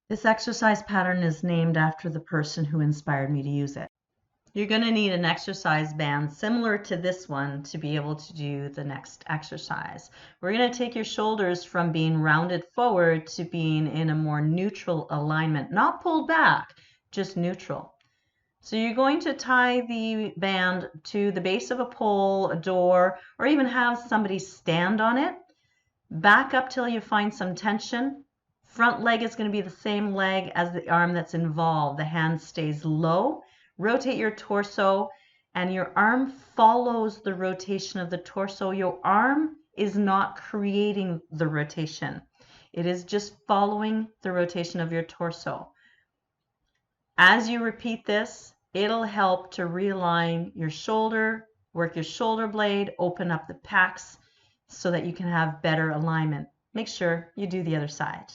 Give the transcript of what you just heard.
This exercise pattern is named after the person who inspired me to use it. You're going to need an exercise band similar to this one to be able to do the next exercise. We're going to take your shoulders from being rounded forward to being in a more neutral alignment, not pulled back, just neutral. So you're going to tie the band to the base of a pole, a door, or even have somebody stand on it. Back up till you find some tension. Front leg is going to be the same leg as the arm that's involved. The hand stays low. Rotate your torso, and your arm follows the rotation of the torso. Your arm is not creating the rotation. It is just following the rotation of your torso. As you repeat this, it'll help to realign your shoulder, work your shoulder blade, open up the pecs so that you can have better alignment. Make sure you do the other side.